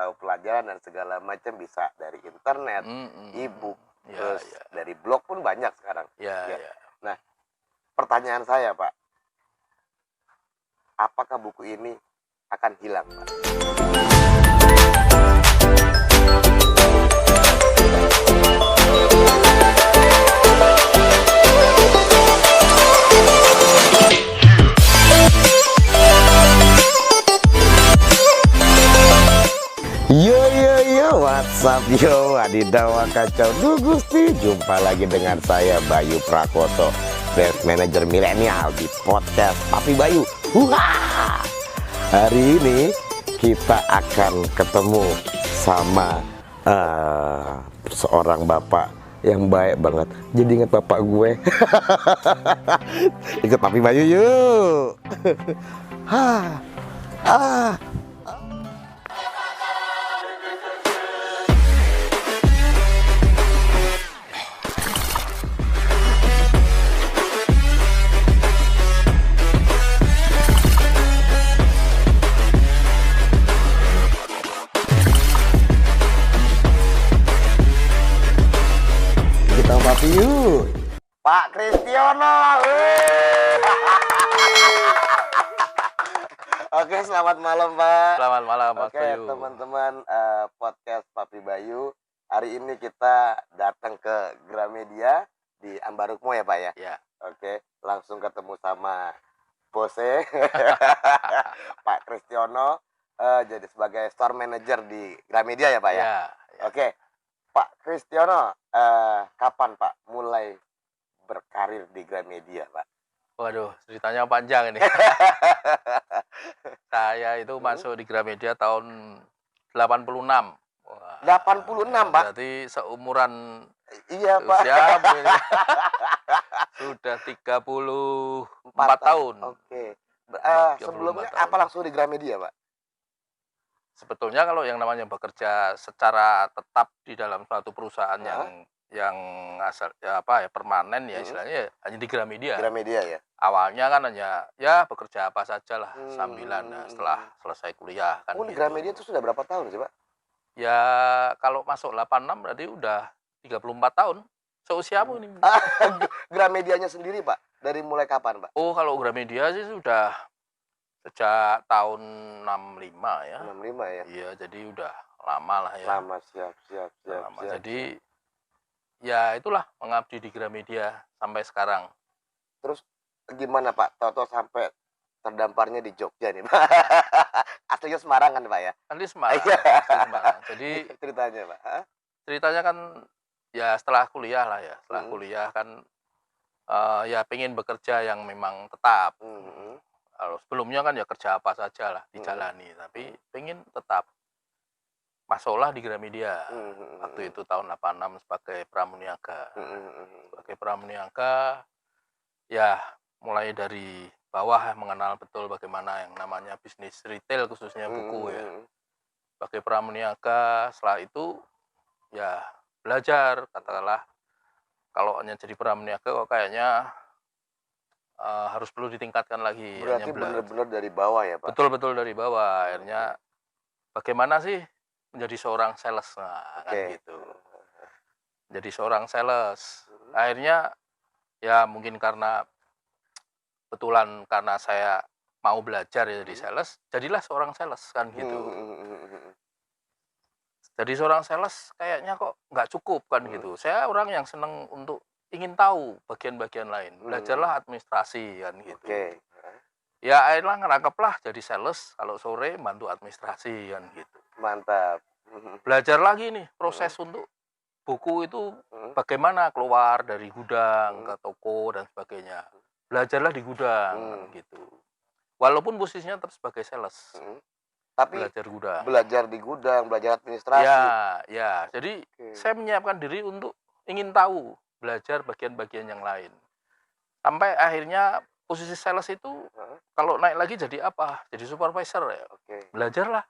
tahu pelajaran dan segala macam bisa dari internet, e-book, terus dari blog pun banyak sekarang. Ya. Nah, pertanyaan saya, Pak, apakah buku ini akan hilang, Pak? What's up yo, Adidawa Kacau Du Gusti. Jumpa lagi dengan saya Bayu Prakoso, Brand Manager Milenial di podcast Papi Bayu. Hari ini kita akan ketemu sama seorang bapak yang baik banget. Jadi ingat bapak gue. Ikut Papi Bayu yuk. Pak Kristiono. Oke, selamat malam Pak. Selamat malam Mas Oke Bayu. teman-teman, podcast Papi Bayu. Hari ini kita datang ke Gramedia di Ambarukmo ya Pak ya? Ya. Oke, langsung ketemu sama bose Pak Kristiono, jadi sebagai store manager di Gramedia ya Pak ya? Ya. Oke, Pak Kristiono, kapan Pak mulai berkarir di Gramedia, Pak? Waduh, ceritanya panjang ini. Saya itu masuk di Gramedia tahun 86. Wah, 86, Pak? Berarti seumuran Iya, Pak. siapa ini? Sudah 34 tahun. Oke. 34 Sebelumnya tahun. apa langsung di Gramedia, Pak? Sebetulnya kalau yang namanya bekerja secara tetap di dalam suatu perusahaan yang asal permanen ya istilahnya hanya di Gramedia. Gramedia ya. Awalnya kan hanya ya bekerja apa saja lah sambilan setelah selesai kuliah kan. Di Gramedia itu sudah berapa tahun sih, Pak? Ya kalau masuk 86 berarti udah 34 tahun. Seusiamu ini. Gramedianya sendiri, Pak, dari mulai kapan, Pak? Oh, kalau Gramedia sih sudah sejak tahun 65 ya. 65 ya. Iya, jadi udah lama lah ya. Lama, siap. Jadi ya itulah mengabdi di Gramedia sampai sekarang. Terus gimana Pak? Toto sampai terdamparnya di Jogja nih, Pak. Aslinya Semarang kan, Pak ya? Asli Semarang. Jadi ceritanya, Pak. Ceritanya kan ya setelah kuliah lah ya. Setelah kuliah kan ya pengen bekerja yang memang tetap. Kalau sebelumnya kan ya kerja apa saja lah dijalani, tapi pengen tetap. Masuklah di Gramedia. Waktu itu tahun 86 sebagai pramuniaga. Sebagai pramuniaga ya mulai dari bawah mengenal betul bagaimana yang namanya bisnis retail khususnya buku ya. Sebagai pramuniaga, setelah itu ya belajar, katakanlah kalau hanya jadi pramuniaga kok kayaknya harus perlu ditingkatkan lagi. Berarti benar-benar dari bawah ya Pak? Betul-betul dari bawah. Akhirnya bagaimana sih menjadi seorang sales, kan gitu. Jadi seorang sales. Akhirnya ya mungkin karena kebetulan karena saya mau belajar ya jadi sales, jadilah seorang sales kan gitu. Jadi seorang sales kayaknya kok nggak cukup kan gitu. Saya orang yang seneng untuk ingin tahu bagian-bagian lain. Belajarlah administrasi kan gitu. Ya akhirnya ngerangkeplah jadi sales, kalau sore bantu administrasi kan gitu. Mantap. Belajar lagi nih proses untuk buku itu bagaimana keluar dari gudang ke toko dan sebagainya. Belajarlah di gudang gitu. Walaupun posisinya tetap sebagai sales. Tapi belajar gudang. Belajar di gudang, belajar administrasi. Ya. Jadi saya menyiapkan diri untuk ingin tahu, belajar bagian-bagian yang lain. Sampai akhirnya posisi sales itu kalau naik lagi jadi apa? Jadi supervisor ya. Belajarlah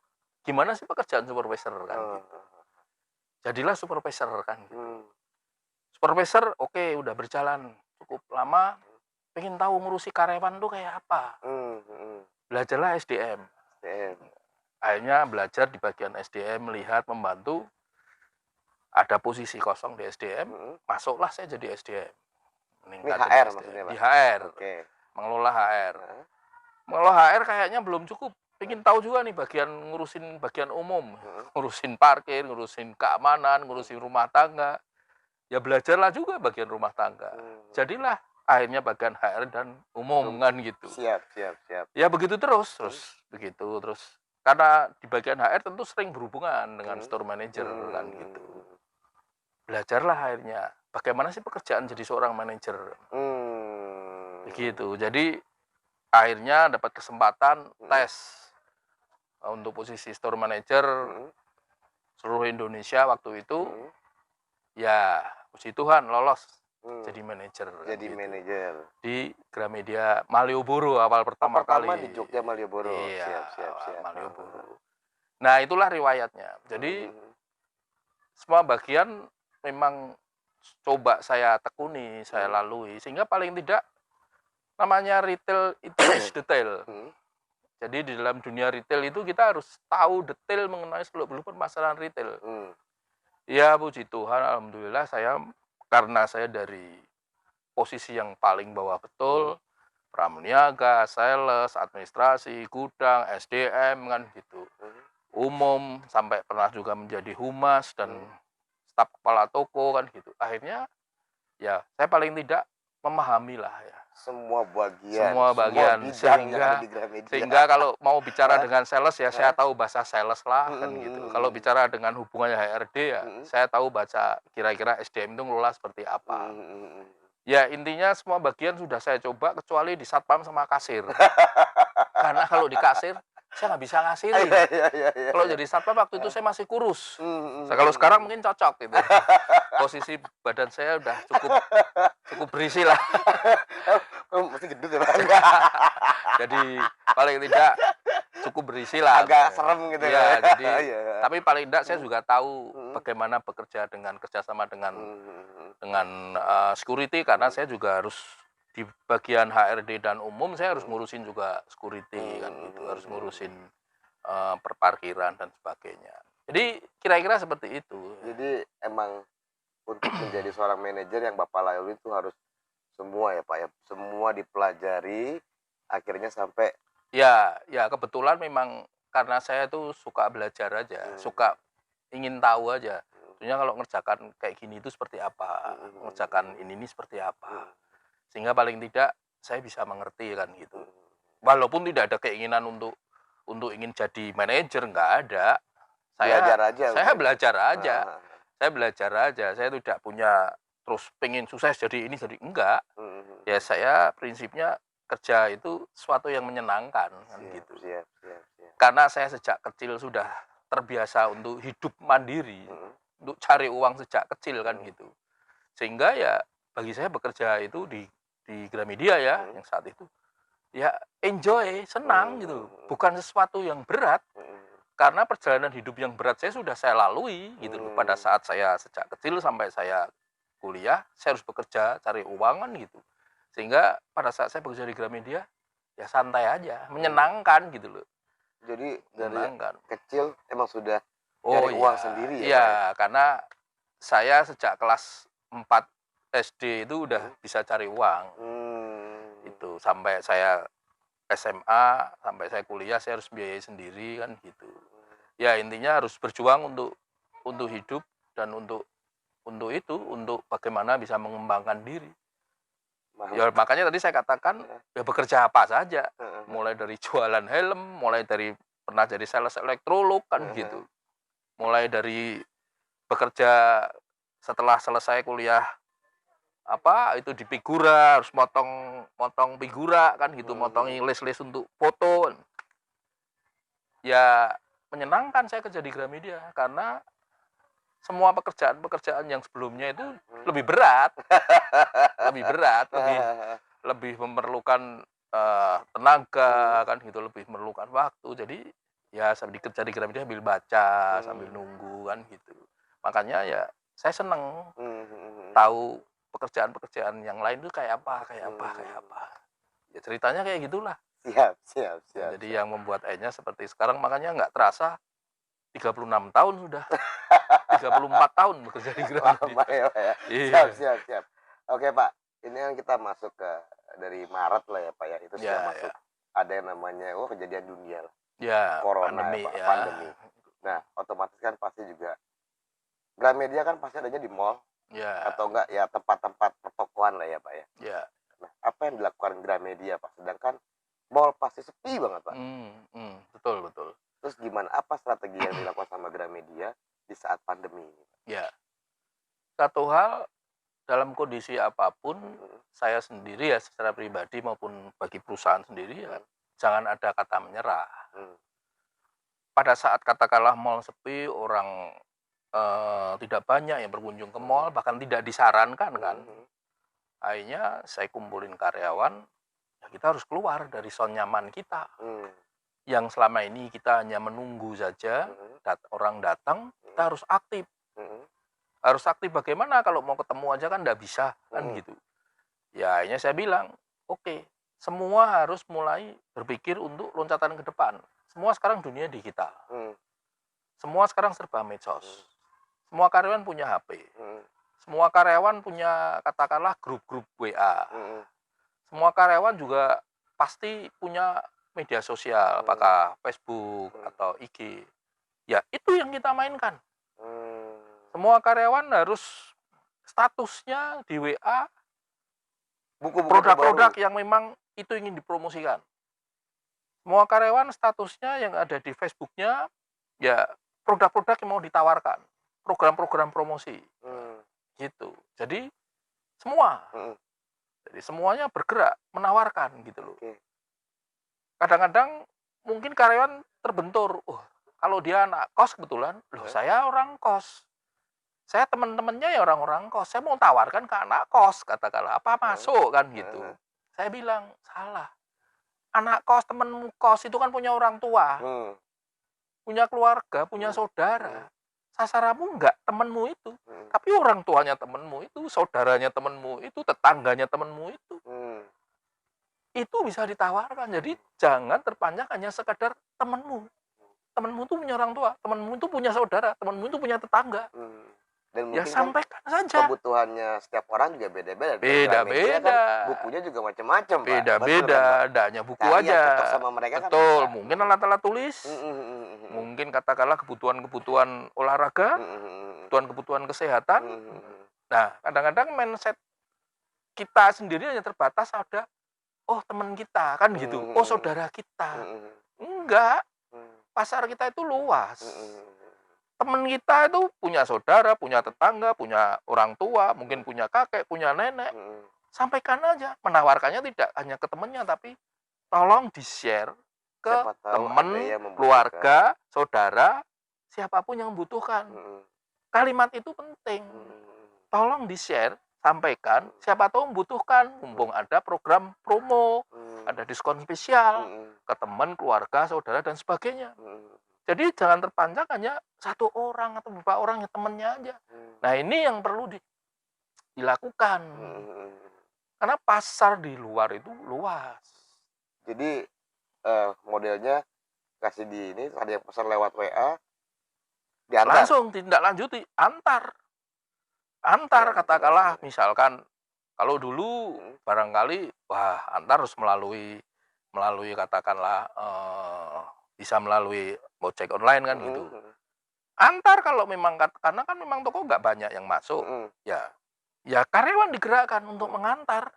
gimana sih pekerjaan supervisor kan gitu. Jadilah supervisor kan gitu. Supervisor udah berjalan cukup lama, pengen tahu ngurusi karyawan tuh kayak apa. Belajarlah SDM. akhirnya belajar di bagian SDM, melihat, membantu, ada posisi kosong di SDM, masuklah saya jadi SDM. Ini HR maksudnya, Pak? Di HR, Oke. mengelola HR. Mengelola HR kayaknya belum cukup, pengen tahu juga nih ngurusin bagian umum, ngurusin parkir, ngurusin keamanan, ngurusin rumah tangga. Ya belajarlah juga bagian rumah tangga. Jadilah akhirnya bagian HR dan umum kan gitu. Siap. Ya begitu terus begitu terus. Karena di bagian HR tentu sering berhubungan dengan store manager kan gitu. Belajarlah akhirnya bagaimana sih pekerjaan jadi seorang manajer. Begitu. Jadi akhirnya dapat kesempatan tes untuk posisi store manager seluruh Indonesia waktu itu. Ya puji Tuhan lolos jadi manajer. Jadi gitu. manajer Di Gramedia Malioboro awal pertama kali. di Jogja Malioboro. Iya, Siap. Malioboro. Nah itulah riwayatnya. Jadi semua bagian memang coba saya tekuni, saya lalui, sehingga paling tidak namanya retail itu is detail. Jadi di dalam dunia retail itu kita harus tahu detail mengenai seluk-beluk permasalahan retail. Ya puji Tuhan, alhamdulillah karena saya dari posisi yang paling bawah betul, pramuniaga, sales, administrasi, gudang, SDM kan gitu. Umum, sampai pernah juga menjadi humas dan staf kepala toko kan gitu. Akhirnya ya saya paling tidak memahami lah ya. Semua bagian sehingga kalau mau bicara dengan sales ya saya tahu bahasa sales lah kan gitu. Kalau bicara dengan hubungannya HRD ya saya tahu baca kira-kira SDM itu ngelola seperti apa. Ya intinya semua bagian sudah saya coba kecuali di satpam sama kasir. Karena kalau di kasir saya nggak bisa ngasihin. Kalau jadi satpam waktu itu saya masih kurus. Kalau sekarang mungkin cocok gitu. Posisi badan saya udah cukup berisi lah. Masih gendut ya, Pak? Jadi paling tidak cukup berisi lah. Agak serem gitu ya. Jadi tapi paling tidak saya juga tahu bagaimana bekerja dengan kerjasama dengan security, karena saya juga harus di bagian HRD dan umum saya harus ngurusin juga security kan gitu, harus ngurusin perparkiran dan sebagainya. Jadi kira-kira seperti itu. Jadi emang untuk menjadi seorang manajer yang Bapak lalui itu harus semua ya Pak ya, semua dipelajari akhirnya sampai ya kebetulan memang karena saya tuh suka belajar aja, suka ingin tahu aja. Sebenarnya kalau ngerjakan kayak gini itu seperti apa, ngerjakan ini seperti apa. Sehingga paling tidak saya bisa mengerti kan gitu. Walaupun tidak ada keinginan untuk ingin jadi manajer, nggak ada. Saya belajar aja. Saya tidak punya terus pengen sukses jadi ini jadi enggak. Ya saya prinsipnya kerja itu sesuatu yang menyenangkan kan gitu. Karena saya sejak kecil sudah terbiasa untuk hidup mandiri, untuk cari uang sejak kecil kan gitu. Sehingga ya bagi saya bekerja itu di Gramedia ya yang saat itu ya enjoy, senang gitu, bukan sesuatu yang berat. Karena perjalanan hidup yang berat sudah saya lalui gitu loh. Pada saat saya sejak kecil sampai saya kuliah, saya harus bekerja cari uang kan gitu. Sehingga pada saat saya bekerja di Gramedia ya santai aja, menyenangkan gitu loh. Jadi dari kecil emang sudah cari uang sendiri ya? Iya, karena saya sejak kelas 4 SD itu udah bisa cari uang. Itu sampai saya SMA, sampai saya kuliah saya harus biayai sendiri kan gitu. Ya intinya harus berjuang untuk hidup dan untuk bagaimana bisa mengembangkan diri. Ya makanya tadi saya katakan ya bekerja apa saja, mulai dari jualan helm, mulai dari pernah jadi sales elektrolog kan gitu, mulai dari bekerja setelah selesai kuliah itu di figura, harus motong figura kan gitu, motongi list untuk foto. Ya menyenangkan saya kerja di Gramedia karena semua pekerjaan yang sebelumnya itu lebih berat, lebih memerlukan tenaga kan gitu, lebih memerlukan waktu. Jadi ya sambil kerja di Gramedia sambil baca, sambil nunggu kan gitu. Makanya ya saya seneng tahu pekerjaan yang lain itu kayak apa. Ya ceritanya kayak gitulah. Siap, siap, siap. Jadi yang membuat akhirnya seperti sekarang, makanya nggak terasa 36 tahun sudah, 34 tahun bekerja di Lama Gramedia. ya, Pak, ya. Siap, Iya. siap, siap. Oke, Pak, ini kan kita masuk ke dari Maret lah ya, Pak, ya. Itu sudah Ya, masuk ya. ada yang namanya kejadian dunia lah, Ya, corona ya, pandemi Pak, ya. pandemi. Nah, otomatis kan pasti juga Gramedia kan pasti adanya di mall Ya, atau enggak ya tempat-tempat pertokoan lah ya, Pak, ya. ya. Nah, apa yang dilakukan Gramedia, Pak? Sedangkan mall pasti sepi banget, Pak. Betul, betul. Terus gimana? Apa strategi yang dilakukan sama Gramedia di saat pandemi ini? Ya, satu hal, dalam kondisi apapun, saya sendiri ya secara pribadi maupun bagi perusahaan sendiri ya, jangan ada kata menyerah. Pada saat katakanlah mall sepi, orang tidak banyak yang berkunjung ke mall, bahkan tidak disarankan kan. Akhirnya saya kumpulin karyawan, ya kita harus keluar dari zona nyaman kita. Yang selama ini kita hanya menunggu saja, orang datang, kita harus aktif. Harus aktif bagaimana, kalau mau ketemu aja kan nggak bisa, kan gitu. Ya akhirnya saya bilang, oke, semua harus mulai berpikir untuk loncatan ke depan. Semua sekarang dunia digital. Semua sekarang serba medsos. Semua karyawan punya HP. Semua karyawan punya katakanlah grup-grup WA. Semua karyawan juga pasti punya media sosial, apakah Facebook atau IG. Ya itu yang kita mainkan. Semua karyawan harus statusnya di WA produk-produk yang memang itu ingin dipromosikan. Semua karyawan statusnya yang ada di Facebooknya ya produk-produk yang mau ditawarkan, program-program promosi, gitu. Jadi semua, jadi semuanya bergerak menawarkan gitu loh. Kadang-kadang mungkin karyawan terbentur, kalau dia anak kos kebetulan, loh saya orang kos. Saya teman-temannya ya orang-orang kos. Saya mau tawarkan ke anak kos, katakanlah apa masuk kan gitu. Saya bilang salah. Anak kos, temenmu kos itu kan punya orang tua, punya keluarga, punya saudara. Sasaranmu enggak temenmu itu, tapi orang tuanya temenmu itu, saudaranya temenmu itu, tetangganya temenmu itu. Itu bisa ditawarkan. Jadi jangan terpanjang hanya sekedar temenmu. Temenmu itu punya orang tua, temenmu itu punya saudara, temenmu itu punya tetangga. Dan Ya mungkin sampaikan saja. Kebutuhannya setiap orang juga beda-beda. Beda-beda. Kan bukunya juga macam-macam, Pak. Beda-beda, tidak hanya buku Cari yang aja. cocok sama mereka kan Betul, bisa. mungkin alat-alat tulis, mungkin katakanlah kebutuhan-kebutuhan olahraga, kebutuhan-kebutuhan kesehatan. Nah, kadang-kadang mindset kita sendiri hanya terbatas ada, teman kita kan gitu, saudara kita. Enggak, pasar kita itu luas. Teman kita itu punya saudara, punya tetangga, punya orang tua, mungkin punya kakek, punya nenek. Sampaikan aja, menawarkannya tidak hanya ke temannya, tapi tolong di-share ke teman, keluarga, saudara, siapapun yang membutuhkan. Kalimat itu penting. Tolong di-share, sampaikan, siapa tahu membutuhkan, mumpung ada program promo, ada diskon spesial, ke teman, keluarga, saudara, dan sebagainya. Jadi jangan terpanjang hanya satu orang atau beberapa orang, ya temannya aja. Nah ini yang perlu dilakukan. Karena pasar di luar itu luas. Jadi modelnya kasih di ini, ada yang pesan lewat WA, diantar. Langsung tindak lanjuti, antar katakanlah misalkan kalau dulu barangkali antar harus melalui katakanlah bisa melalui ojek online kan gitu. Antar kalau memang, karena kan memang toko nggak banyak yang masuk, ya karyawan digerakkan untuk mengantar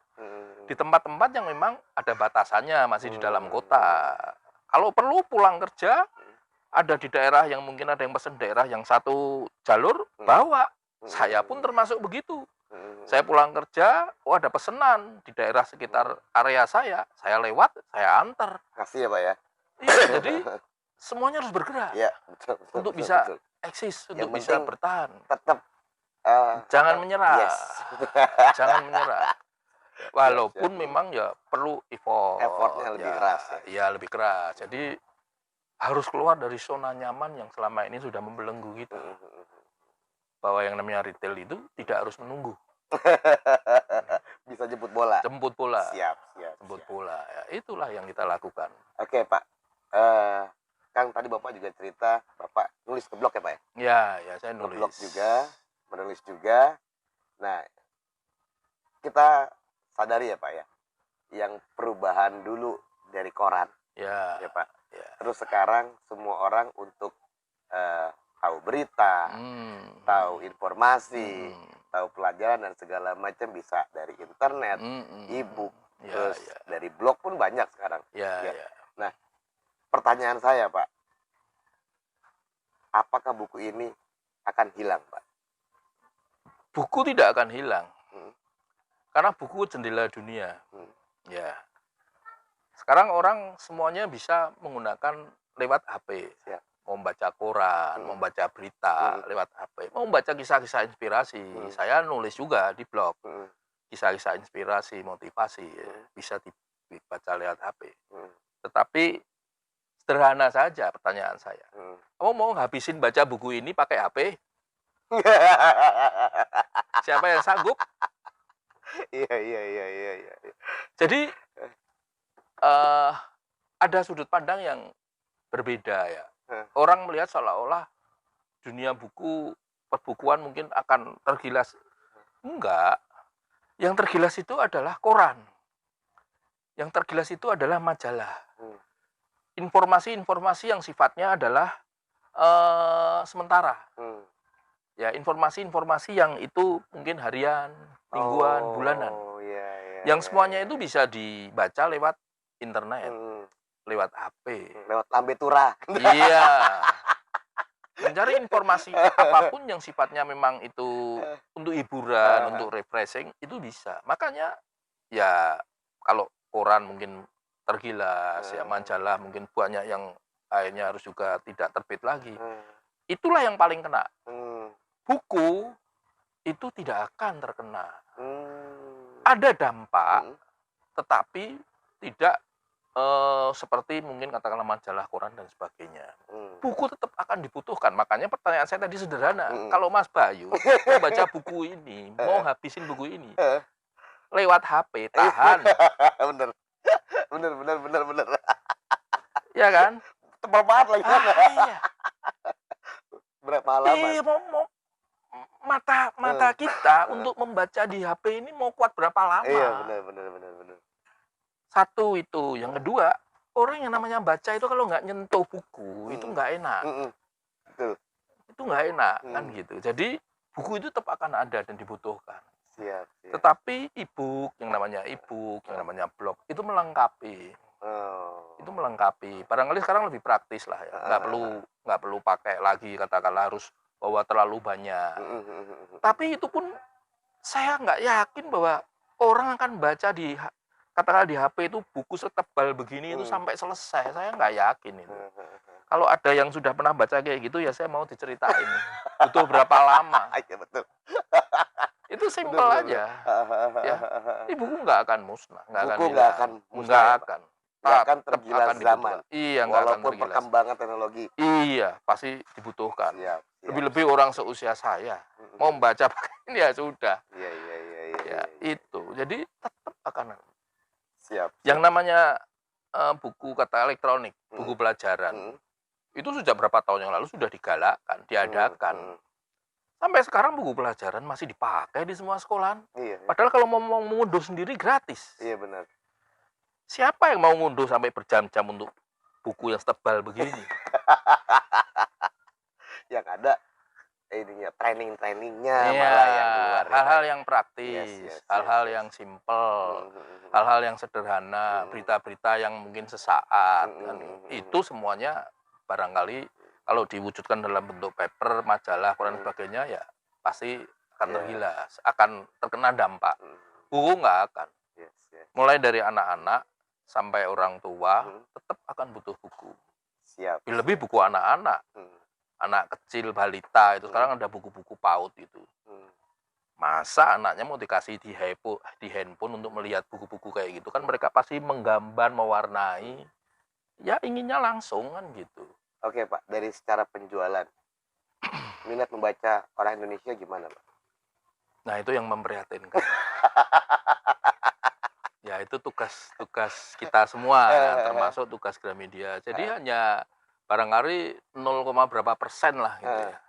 di tempat-tempat yang memang ada batasannya, masih di dalam kota. Kalau perlu pulang kerja, ada di daerah yang mungkin ada yang pesan daerah yang satu jalur, bawa. Saya pun termasuk begitu. Saya pulang kerja, ada pesanan di daerah sekitar area saya lewat, saya antar. Kasih ya, Pak, ya. Iya, jadi semuanya harus bergerak. Ya, betul, untuk bisa eksis, untuk bisa bertahan. Tetap jangan menyerah. Jangan menyerah. Walaupun memang ya perlu effortnya lebih keras ya lebih keras. Jadi harus keluar dari zona nyaman yang selama ini sudah membelenggu kita. Bahwa yang namanya retail itu tidak harus menunggu. Bisa jemput bola. Jemput bola. Siap. jemput bola. Ya, itulah yang kita lakukan. Oke, Pak. Kang tadi Bapak juga cerita Bapak nulis ke blog ya, Pak ya? Ya, saya nulis. Ngeblog juga, menulis juga. Nah, kita sadari ya, Pak ya, yang perubahan dulu dari koran, Ya, ya Pak. ya. Terus sekarang semua orang untuk tahu berita, tahu informasi, tahu pelajaran dan segala macam bisa dari internet, e-book, terus dari blog pun banyak sekarang. Ya. Nah, pertanyaan saya, Pak, apakah buku ini akan hilang, Pak? Buku tidak akan hilang, karena buku jendela dunia. Ya. Sekarang orang semuanya bisa menggunakan lewat HP. Siap. Mau baca koran, mau baca berita lewat HP, mau baca kisah-kisah inspirasi. Saya nulis juga di blog. Kisah-kisah inspirasi, motivasi, bisa dibaca lewat HP. Tetapi sederhana saja pertanyaan saya. Kamu mau habisin baca buku ini pakai HP? Siapa yang sanggup? Iya. Jadi ada sudut pandang yang berbeda ya. Orang melihat seolah-olah dunia buku, perbukuan mungkin akan tergilas. Enggak. Yang tergilas itu adalah koran. Yang tergilas itu adalah majalah. Informasi-informasi yang sifatnya adalah sementara. Ya, informasi-informasi yang itu mungkin harian, mingguan, bulanan. Yang semuanya itu bisa dibaca lewat internet, lewat HP, lewat lambe turah. Iya. Mencari informasi apapun yang sifatnya memang itu untuk hiburan, untuk refreshing, itu bisa. Makanya ya kalau koran mungkin tergilas, ya majalah mungkin banyak yang akhirnya harus juga tidak terbit lagi. Itulah yang paling kena. Buku itu tidak akan terkena. Ada dampak, tetapi tidak seperti mungkin katakanlah majalah, koran dan sebagainya. Buku tetap akan dibutuhkan. Makanya pertanyaan saya tadi sederhana. Kalau Mas Bayu mau baca buku ini, mau habisin buku ini lewat HP, tahan. Bener. Ya kan? Tebal banget lagi. Iya. Berapa halaman? Iya, mata kita untuk membaca di HP ini mau kuat berapa lama? Iya, bener. Satu itu. Yang kedua, orang yang namanya baca itu kalau nggak nyentuh buku, itu nggak enak. Betul. Itu nggak enak, kan gitu. Jadi, buku itu tetap akan ada dan dibutuhkan. Siap. Tetapi yang namanya blog, itu melengkapi. Itu melengkapi. Barangkali sekarang lebih praktis lah ya. Nggak perlu pakai lagi, katakanlah harus bawa terlalu banyak. Tapi itu pun saya nggak yakin bahwa orang akan baca katakanlah di HP itu buku setebal begini itu sampai selesai. Saya nggak yakin itu. Kalau ada yang sudah pernah baca kayak gitu, ya saya mau diceritain. Butuh berapa lama. Iya, betul. Itu simpel aja. Ya. Ini buku nggak akan musnah. Buku nggak akan musnah. Nggak akan tergilas zaman. Iya, nggak akan walaupun tergilas. Perkembangan teknologi. Iya, pasti dibutuhkan. Siap. Lebih-lebih orang seusia saya mau membaca pakai ini ya sudah. Iya. Ya, itu. Jadi tetap akan. Siap. Yang namanya buku kata elektronik, buku pelajaran, itu sudah berapa tahun yang lalu sudah digalakkan, diadakan. Sampai sekarang buku pelajaran masih dipakai di semua sekolahan. Iya. Padahal kalau mau mengunduh sendiri gratis. Iya, benar. Siapa yang mau ngunduh sampai berjam-jam untuk buku yang setebal begini? Yang ada ininya training-trainingnya malah yang keluar. Hal-hal yang praktis, hal-hal yang simpel, hal-hal yang sederhana, berita-berita yang mungkin sesaat. Itu semuanya barangkali kalau diwujudkan dalam bentuk paper, majalah, koran sebagainya, ya pasti akan tergilas, akan terkena dampak. Buku nggak akan. Mulai dari anak-anak sampai orang tua tetap akan butuh buku. Siap. Lebih buku anak-anak, anak kecil, balita itu sekarang ada buku-buku PAUD itu. Masa anaknya mau dikasih di handphone untuk melihat buku-buku kayak gitu kan, mereka pasti menggambar, mewarnai, ya inginnya langsung kan gitu. Oke Pak, dari secara penjualan, minat membaca orang Indonesia gimana Pak? Nah itu yang memprihatinkan. Ya Ya itu tugas kita semua, ya, termasuk tugas Gramedia. Jadi hanya barangkali 0, berapa persen lah gitu ya.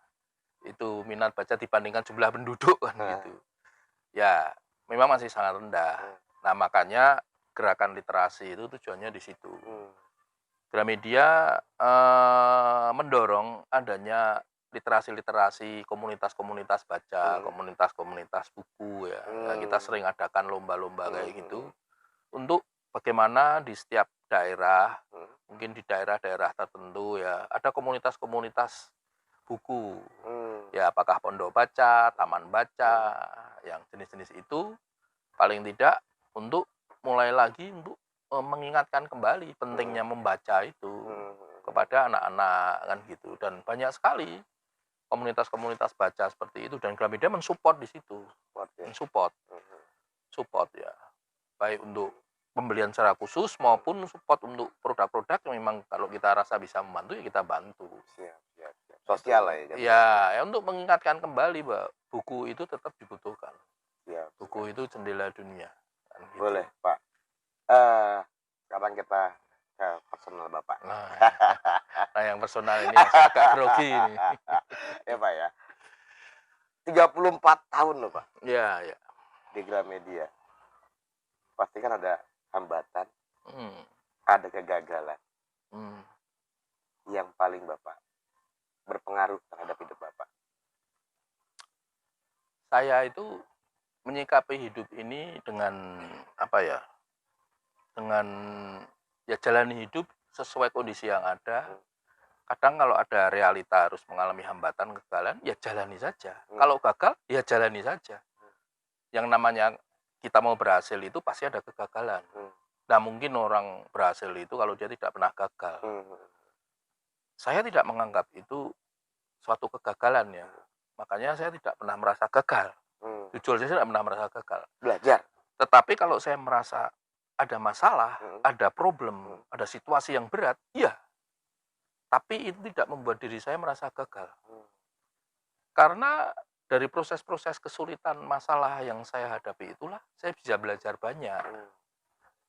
Itu minat baca dibandingkan jumlah penduduk kan gitu. Ya memang masih sangat rendah. Nah makanya gerakan literasi itu tujuannya di situ. Gramedia mendorong adanya literasi-literasi, komunitas-komunitas baca, komunitas-komunitas buku ya. Ya. Kita sering adakan lomba-lomba kayak gitu untuk bagaimana di setiap daerah, mungkin di daerah-daerah tertentu ya, ada komunitas-komunitas buku. Ya, apakah pondok baca, taman baca, yang jenis-jenis itu paling tidak untuk mulai lagi untuk mengingatkan kembali pentingnya membaca itu kepada anak-anak kan gitu, dan banyak sekali komunitas-komunitas baca seperti itu dan Gramedia mensupport di situ, support ya, baik untuk pembelian secara khusus maupun support untuk produk-produk yang memang kalau kita rasa bisa membantu ya kita bantu. Sosial lah ya. Ya, untuk mengingatkan kembali bahwa buku itu tetap dibutuhkan. Buku itu jendela dunia. Kan gitu. Boleh Pak. Sekarang kita ke personal Bapak. Nah yang personal ini agak grogi ini. Ya Pak ya. 34 tahun loh Pak. Iya. Di Gramedia. Pasti kan ada hambatan, ada kegagalan. Yang paling Bapak berpengaruh terhadap hidup Bapak. Saya itu menyikapi hidup ini dengan apa ya? Dengan ya jalani hidup sesuai kondisi yang ada. Kadang kalau ada realita harus mengalami hambatan, kegagalan, ya jalani saja. Kalau gagal, ya jalani saja. Yang namanya kita mau berhasil itu pasti ada kegagalan. Nah mungkin orang berhasil itu kalau dia tidak pernah gagal. Saya tidak menganggap itu suatu kegagalan ya. Makanya saya tidak pernah merasa gagal. Jujur saya tidak pernah merasa gagal. Belajar. Tetapi kalau saya merasa ada masalah, ada problem, ada situasi yang berat, iya. Tapi itu tidak membuat diri saya merasa gagal. Karena dari proses-proses kesulitan masalah yang saya hadapi itulah saya bisa belajar banyak.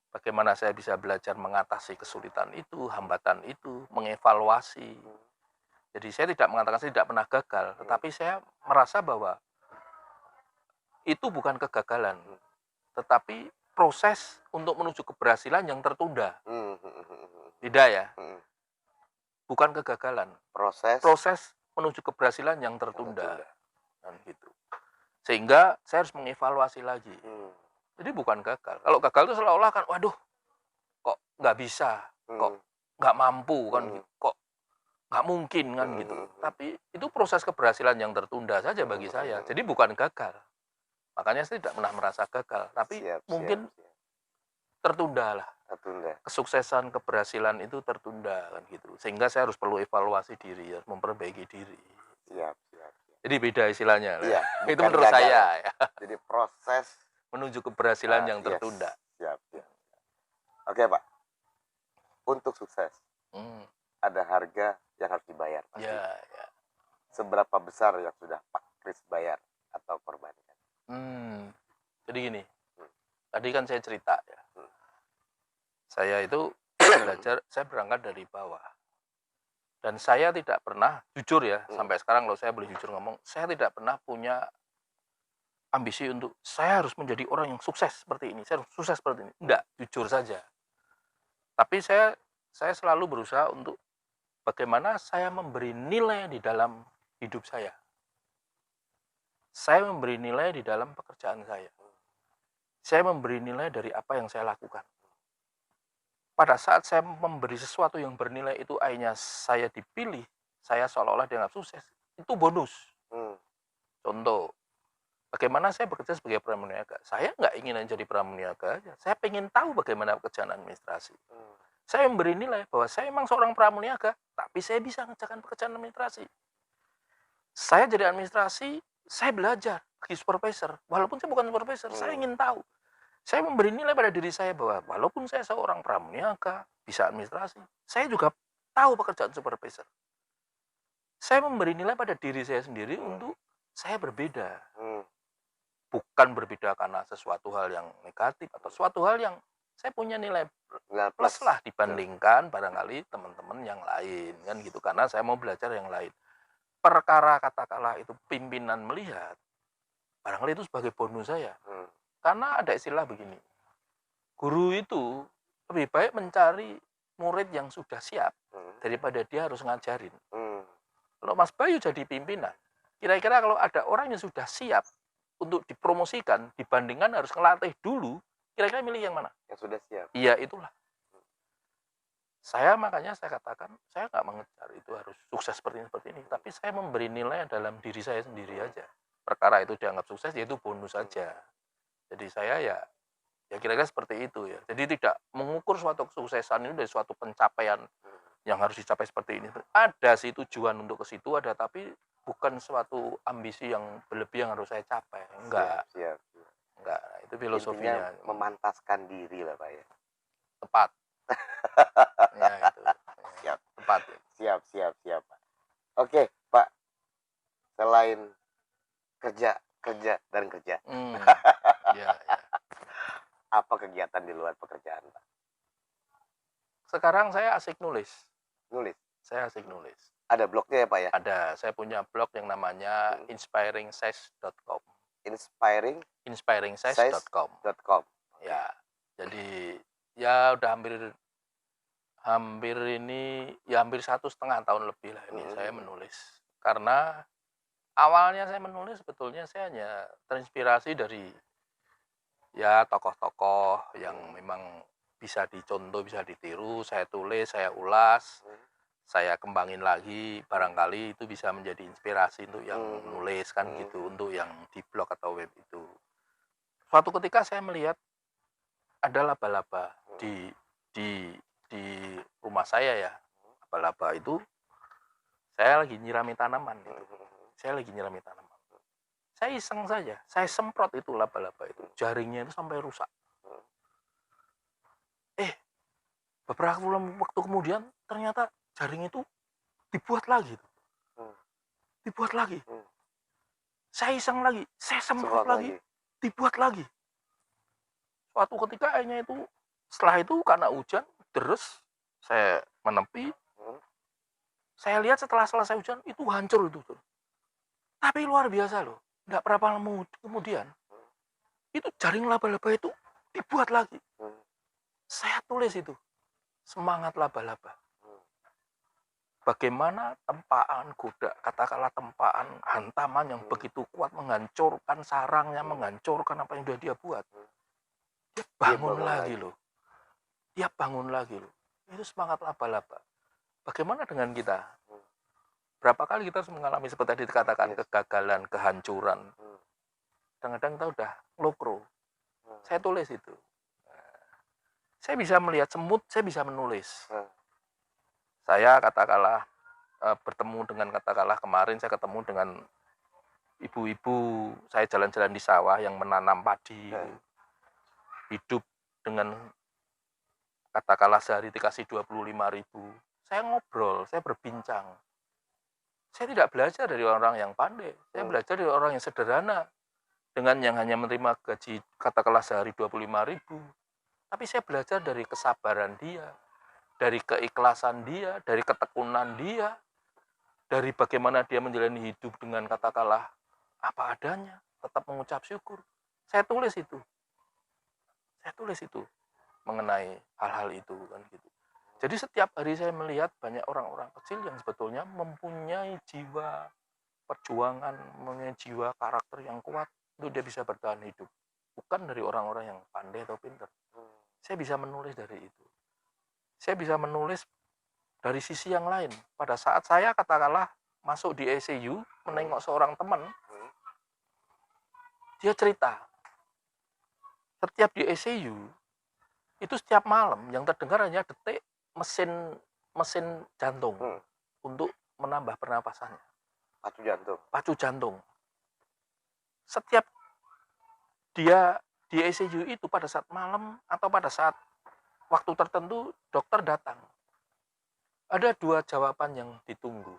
Bagaimana saya bisa belajar mengatasi kesulitan itu, hambatan itu, mengevaluasi. Jadi saya tidak mengatakan saya tidak pernah gagal, tetapi saya merasa bahwa itu bukan kegagalan, tetapi proses untuk menuju keberhasilan yang tertunda. Tidak ya? Bukan kegagalan. Proses menuju keberhasilan yang tertunda. Dan gitu. Sehingga saya harus mengevaluasi lagi. Jadi bukan gagal. Kalau gagal itu seolah-olah kan, waduh, kok nggak bisa, kok nggak mampu kan, kok nggak mungkin kan gitu. Tapi itu proses keberhasilan yang tertunda saja bagi saya. Jadi bukan gagal. Makanya saya tidak pernah merasa gagal. Tapi mungkin tertunda lah. Kesuksesan, keberhasilan itu tertunda kan gitu. Sehingga saya harus perlu evaluasi diri, harus memperbaiki diri. Jadi beda istilahnya. Iya, itu menurut gagal. Saya. Ya. Jadi proses menuju keberhasilan yang tertunda. Siap. Oke Pak. Untuk sukses, ada harga yang harus dibayar. Ya. Seberapa besar yang sudah Pak Kris bayar atau korbankan? Jadi gini, tadi kan saya cerita ya. Saya itu belajar, saya berangkat dari bawah. Dan saya tidak pernah, jujur ya, sampai sekarang kalau saya boleh jujur ngomong, saya tidak pernah punya ambisi untuk saya harus menjadi orang yang sukses seperti ini, saya harus sukses seperti ini. Enggak, jujur saja. Tapi saya selalu berusaha untuk bagaimana saya memberi nilai di dalam hidup saya. Saya memberi nilai di dalam pekerjaan saya. Saya memberi nilai dari apa yang saya lakukan. Pada saat saya memberi sesuatu yang bernilai itu akhirnya saya dipilih, saya seolah-olah dianggap sukses, itu bonus. Contoh, bagaimana saya bekerja sebagai pramuniaga. Saya nggak ingin jadi pramuniaga aja. Saya pengen tahu bagaimana pekerjaan administrasi. Saya memberi nilai bahwa saya memang seorang pramuniaga, tapi saya bisa mengerjakan pekerjaan administrasi. Saya jadi administrasi, saya belajar bagi supervisor. Walaupun saya bukan supervisor, saya ingin tahu. Saya memberi nilai pada diri saya bahwa walaupun saya seorang pramuniaga, bisa administrasi, saya juga tahu pekerjaan supervisor. Saya memberi nilai pada diri saya sendiri untuk saya berbeda. bukan berbeda karena sesuatu hal yang negatif atau suatu hal yang saya punya nilai plus lah dibandingkan barangkali teman-teman yang lain kan gitu, karena saya mau belajar yang lain. Perkara katakanlah itu pimpinan melihat, barangkali itu sebagai bonus saya. Karena ada istilah begini, guru itu lebih baik mencari murid yang sudah siap daripada dia harus ngajarin. Kalau Mas Bayu jadi pimpinan, kira-kira kalau ada orang yang sudah siap untuk dipromosikan dibandingkan harus ngelatih dulu, kira-kira milih yang mana? Yang sudah siap. Iya, itulah. Makanya saya katakan, saya nggak mengejar itu harus sukses seperti ini, tapi saya memberi nilai dalam diri saya sendiri aja. Perkara itu dianggap sukses, yaitu bonus saja. Jadi saya ya kira-kira seperti itu ya. Jadi tidak mengukur suatu kesuksesan ini dari suatu pencapaian yang harus dicapai seperti ini. Ada sih tujuan untuk ke situ, ada, tapi bukan suatu ambisi yang berlebih yang harus saya capai. Enggak. Siap. Enggak, itu filosofinya. Intinya memantaskan diri lah Pak ya. Tepat. Ya itu. Siap. Tepat. Siap Pak. Oke Pak, selain kerja. Ya. Apa kegiatan di luar pekerjaan Pak? Sekarang saya asik nulis. Saya asik nulis. Ada blognya ya Pak ya? Ada. Saya punya blog yang namanya inspiringsize.com. inspiringsize.com. Ya. Jadi ya udah hampir 1,5 tahun lebih lah ini saya menulis. Karena awalnya saya menulis sebetulnya saya hanya terinspirasi dari ya tokoh-tokoh yang memang bisa dicontoh, bisa ditiru, saya tulis, saya ulas, saya kembangin lagi, barangkali itu bisa menjadi inspirasi untuk yang menulis kan gitu, untuk yang di blog atau web itu. Suatu ketika saya melihat ada laba-laba di rumah saya ya. Laba-laba itu saya lagi nyirami tanaman gitu. Saya iseng saja, saya semprot itu laba-laba itu, jaringnya itu sampai rusak. Beberapa waktu kemudian ternyata jaring itu dibuat lagi. Saya iseng lagi, saya semprot lagi, dibuat lagi. Suatu ketika akhirnya itu, setelah itu karena hujan, terus saya menepi, saya lihat setelah selesai hujan, itu hancur itu. Tapi luar biasa loh, nggak berapa lama kemudian, itu jaring laba-laba itu dibuat lagi. Saya tulis itu, semangat laba-laba. Bagaimana tempaan kuda, katakanlah tempaan hantaman yang begitu kuat menghancurkan sarangnya, menghancurkan apa yang sudah dia buat. Dia bangun lagi loh. Itu semangat laba-laba. Bagaimana dengan kita? Berapa kali kita mengalami seperti tadi dikatakan kegagalan, kehancuran. Kadang-kadang kita udah lokro. Saya tulis itu. Saya bisa melihat semut, saya bisa menulis. Saya katakanlah bertemu dengan kemarin saya ketemu dengan ibu-ibu, saya jalan-jalan di sawah yang menanam padi. Hidup dengan katakanlah sehari dikasih 25.000. Saya ngobrol, saya berbincang. Saya tidak belajar dari orang yang pandai, saya belajar dari orang yang sederhana. Dengan yang hanya menerima gaji katakanlah sehari 25.000. Tapi saya belajar dari kesabaran dia, dari keikhlasan dia, dari ketekunan dia, dari bagaimana dia menjalani hidup dengan katakanlah apa adanya, tetap mengucap syukur. Saya tulis itu mengenai hal-hal itu kan gitu. Jadi setiap hari saya melihat banyak orang-orang kecil yang sebetulnya mempunyai jiwa perjuangan, mempunyai jiwa karakter yang kuat untuk dia bisa bertahan hidup. Bukan dari orang-orang yang pandai atau pintar. Saya bisa menulis dari itu. Saya bisa menulis dari sisi yang lain. Pada saat saya katakanlah masuk di ICU, menengok seorang teman, dia cerita. Setiap di ICU, itu setiap malam yang terdengar hanya detik mesin jantung untuk menambah pernapasannya. Pacu jantung. Setiap dia di ICU itu pada saat malam atau pada saat waktu tertentu dokter datang. Ada 2 jawaban yang ditunggu.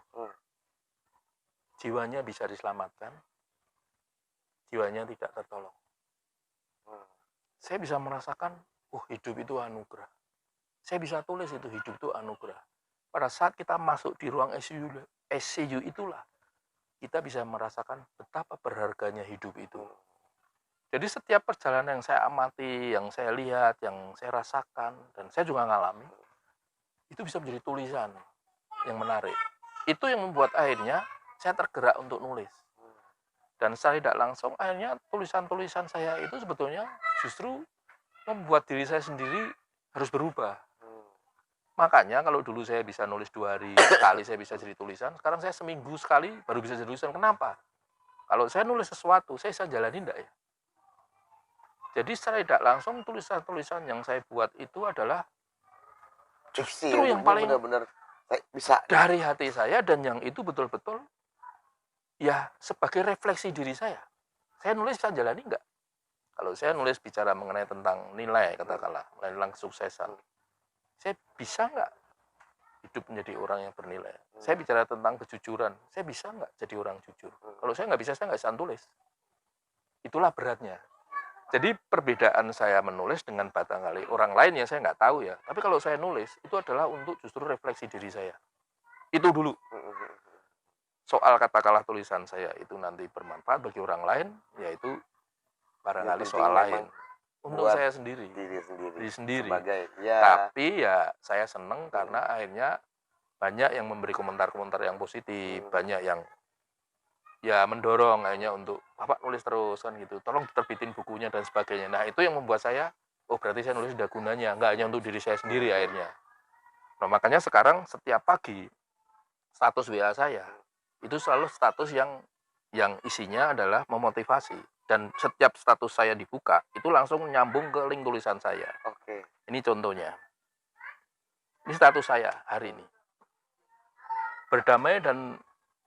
Jiwanya bisa diselamatkan, jiwanya tidak tertolong. Saya bisa merasakan, hidup itu anugerah. Saya bisa tulis itu, hidup itu anugerah. Pada saat kita masuk di ruang ICU itulah, kita bisa merasakan betapa berharganya hidup itu. Jadi setiap perjalanan yang saya amati, yang saya lihat, yang saya rasakan, dan saya juga ngalami, itu bisa menjadi tulisan yang menarik. Itu yang membuat akhirnya saya tergerak untuk nulis. Dan secara tidak langsung akhirnya tulisan-tulisan saya itu sebetulnya justru membuat diri saya sendiri harus berubah. Makanya kalau dulu saya bisa nulis 2 hari sekali saya bisa jadi tulisan, sekarang saya seminggu sekali baru bisa jadi tulisan. Kenapa? Kalau saya nulis sesuatu, saya bisa jalani enggak ya? Jadi secara tidak langsung tulisan-tulisan yang saya buat itu adalah justru yang paling benar-benar bisa dari hati saya, dan yang itu betul-betul ya sebagai refleksi diri saya. Saya nulis bisa jalani enggak? Kalau saya nulis bicara mengenai tentang nilai, katakanlah, tentang kesuksesan, saya bisa enggak hidup menjadi orang yang bernilai? Saya bicara tentang kejujuran, saya bisa enggak jadi orang jujur? Kalau saya nggak bisa tulis. Itulah beratnya. Jadi perbedaan saya menulis dengan barangkali orang lain yang saya nggak tahu ya. Tapi kalau saya nulis, itu adalah untuk justru refleksi diri saya. Itu dulu. Soal katakanlah tulisan saya itu nanti bermanfaat bagi orang lain, yaitu barangkali soal lain. Untuk saya sendiri. Diri sendiri. Sebagai, Tapi ya saya senang karena akhirnya banyak yang memberi komentar-komentar yang positif, banyak yang ya mendorong akhirnya untuk Bapak nulis terus kan gitu, tolong terbitin bukunya dan sebagainya. Nah itu yang membuat saya, berarti saya nulis ada gunanya, nggak hanya untuk diri saya sendiri akhirnya. Nah makanya sekarang setiap pagi status WA saya itu selalu status yang isinya adalah memotivasi, dan setiap status saya dibuka itu langsung nyambung ke link tulisan saya. Oke. Ini contohnya. Ini status saya hari ini. Berdamai dan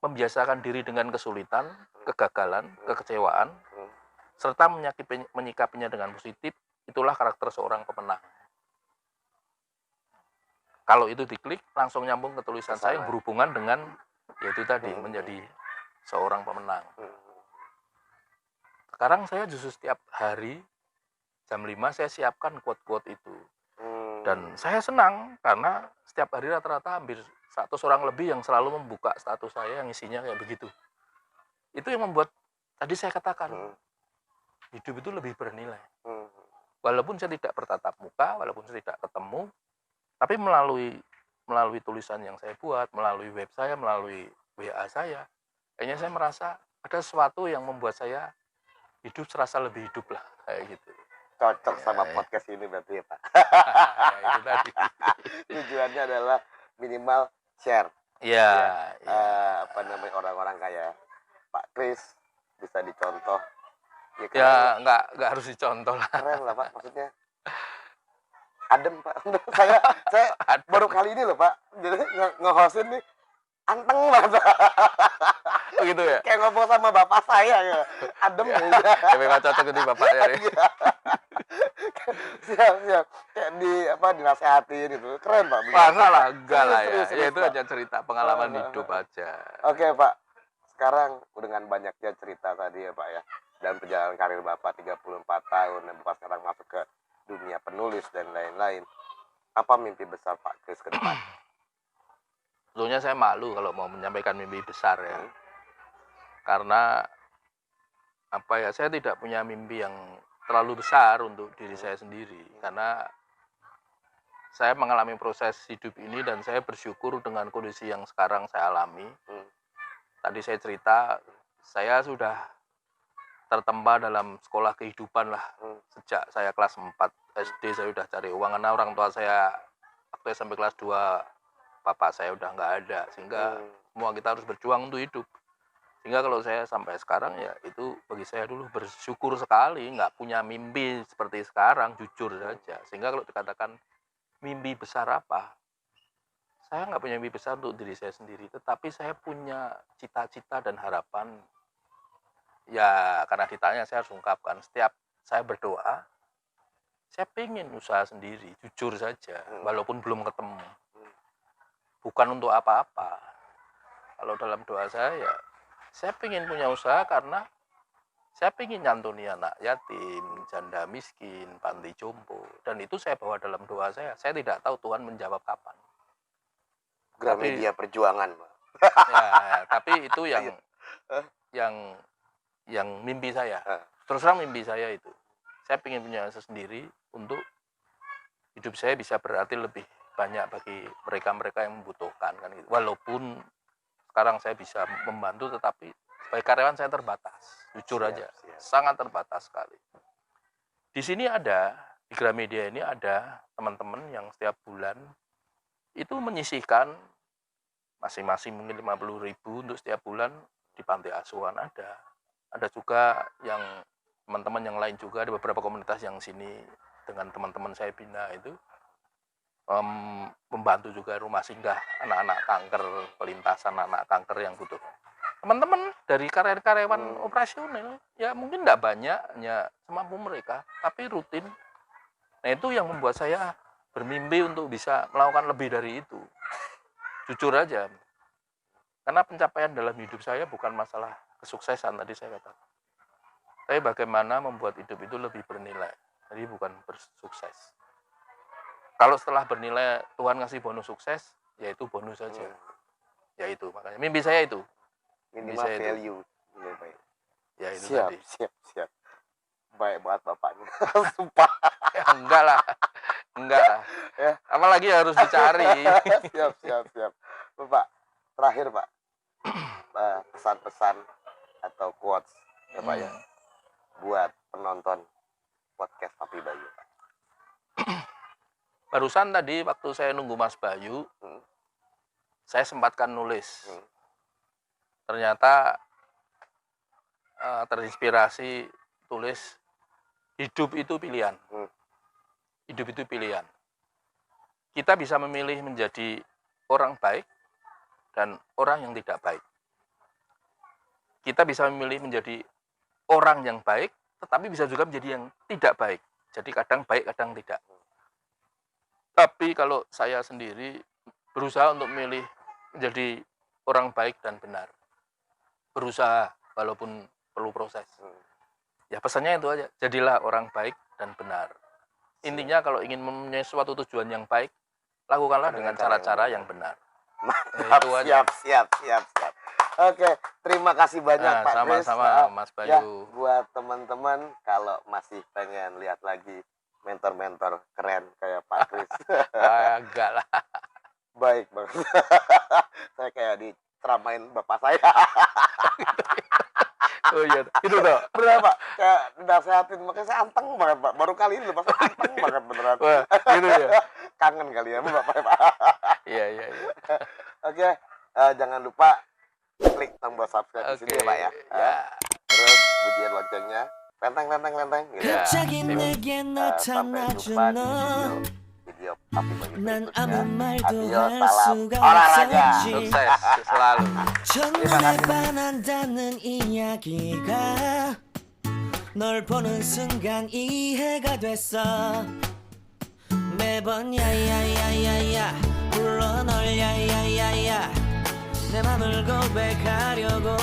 membiasakan diri dengan kesulitan, kegagalan, kekecewaan, serta menyikapinya dengan positif, itulah karakter seorang pemenang. Kalau itu diklik, langsung nyambung ke tulisan saya yang berhubungan dengan, yaitu tadi, menjadi seorang pemenang. Sekarang saya justru setiap hari, jam 5 saya siapkan quote-quote itu. Dan saya senang, karena setiap hari rata-rata hampir 100 orang lebih yang selalu membuka status saya yang isinya kayak begitu. Itu yang membuat tadi saya katakan hidup itu lebih bernilai. Walaupun saya tidak bertatap muka, walaupun saya tidak ketemu, tapi melalui tulisan yang saya buat, melalui web saya, melalui WA saya, kayaknya saya merasa ada sesuatu yang membuat saya hidup serasa lebih hidup lah, kayak gitu. Cocok sama podcast ini berarti ya Pak. Ya, itu tadi. Tujuannya adalah minimal share. Orang-orang kayak Pak Kris bisa dicontoh. Ya nggak harus dicontoh lah. Keren lah Pak, maksudnya adem Pak. saya baru kali ini loh Pak, jadi nge-hostin nih anteng banget. Begitu ya? Kayak ngobrol sama bapak saya ya. Adem ya. Ya memang cocok di bapaknya ya. Siap. Kayak dinasehatin gitu. Keren Pak. Masa lah, enggak lah ya. Ya itu aja cerita pengalaman hidup aja. Oke Pak. Sekarang dengan banyaknya cerita tadi ya Pak ya, dan perjalanan karir Bapak 34 tahun dan Bapak sekarang masuk ke dunia penulis dan lain-lain. Apa mimpi besar Pak Kris ke depan? Sebetulnya saya malu kalau mau menyampaikan mimpi besar ya. Karena saya tidak punya mimpi yang terlalu besar untuk diri saya sendiri, karena saya mengalami proses hidup ini dan saya bersyukur dengan kondisi yang sekarang saya alami. Tadi saya cerita, saya sudah tertempa dalam sekolah kehidupan lah. Sejak saya kelas 4 SD saya sudah cari uang, karena orang tua saya waktu sampai kelas 2 bapak saya udah nggak ada, sehingga semua kita harus berjuang untuk hidup. Sehingga kalau saya sampai sekarang ya itu bagi saya dulu bersyukur sekali, nggak punya mimpi seperti sekarang, jujur saja. Sehingga kalau dikatakan mimpi besar apa, saya nggak punya mimpi besar untuk diri saya sendiri, tetapi saya punya cita-cita dan harapan. Ya karena ditanya saya harus ungkapkan, setiap saya berdoa, saya pengen usaha sendiri, jujur saja, walaupun belum ketemu. Bukan untuk apa-apa. Kalau dalam doa saya pengen punya usaha karena Saya ingin nyantuni anak yatim, janda miskin, panti jompo. Dan itu saya bawa dalam doa saya. Saya tidak tahu Tuhan menjawab kapan. Gramedia Perjuangan, Pak. Ya, tapi itu yang mimpi saya. Terus terang mimpi saya itu. Saya ingin punya sendiri untuk hidup saya bisa berarti lebih banyak bagi mereka-mereka yang membutuhkan kan gitu. Walaupun sekarang saya bisa membantu, tetapi sebagai karyawan saya terbatas, jujur aja, sangat terbatas sekali. Di sini di Gramedia ini ada teman-teman yang setiap bulan itu menyisihkan masing-masing mungkin 50.000 untuk setiap bulan di panti asuhan ada. Ada juga yang teman-teman yang lain juga, ada beberapa komunitas yang sini dengan teman-teman saya bina itu membantu juga rumah singgah anak-anak kanker, pelintasan anak kanker yang butuh. Teman-teman dari karyawan operasional ya mungkin tidak banyak, hanya semampu mereka, tapi rutin. Nah itu yang membuat saya bermimpi untuk bisa melakukan lebih dari itu. Jujur aja, karena pencapaian dalam hidup saya bukan masalah kesuksesan tadi saya katakan, tapi bagaimana membuat hidup itu lebih bernilai. Jadi bukan bersukses. Kalau setelah bernilai Tuhan ngasih bonus sukses, yaitu bonus saja. Yaitu makanya mimpi saya itu. Minimal value. Ya itu siap, tadi. Siap. Baik banget bapaknya. Sumpah. Ya, enggak lah. Ya. Apalagi harus dicari. Siap. Bapak, terakhir Pak. Pesan-pesan atau quotes ya Pak ya. Buat penonton podcast Papi Bayu. Barusan tadi waktu saya nunggu Mas Bayu, saya sempatkan nulis. Ternyata terinspirasi tulis, hidup itu pilihan. Hidup itu pilihan. Kita bisa memilih menjadi orang baik dan orang yang tidak baik. Kita bisa memilih menjadi orang yang baik, tetapi bisa juga menjadi yang tidak baik. Jadi kadang baik, kadang tidak. Tapi kalau saya sendiri berusaha untuk memilih menjadi orang baik dan benar. Berusaha, walaupun perlu proses. Ya pesannya itu aja, jadilah orang baik dan benar. Intinya kalau ingin mempunyai suatu tujuan yang baik, lakukanlah dengan cara-cara yang benar. Mantap, siap. Oke, terima kasih banyak Pak Kris. Sama-sama Mas Bayu. Ya, buat teman-teman kalau masih pengen lihat lagi mentor-mentor keren kayak Pak Kris. Enggak lah. Baik banget. Saya kayak diceramain bapak saya. Oh iya, itu tuh. Beneran Pak, kayak nasehatin, makanya saya anteng banget Pak. Baru kali ini Pak, saya anteng banget beneran. Wah, gitu ya. Kangen kali ya Bapak Pak. Iya. Oke, jangan lupa klik tombol subscribe di sini ya Pak ya. Terus bunyiin loncengnya, lenteng gitu. Sampai jumpa di video Papi Bayu berikutnya. Adio, salam olahraga. Sukses selalu. terima kasih. 한다는 이야기가 널 보는 순간 이해가 됐어. 매번 야야야야야 불러 널 야야야야 내 맘을 고백하려고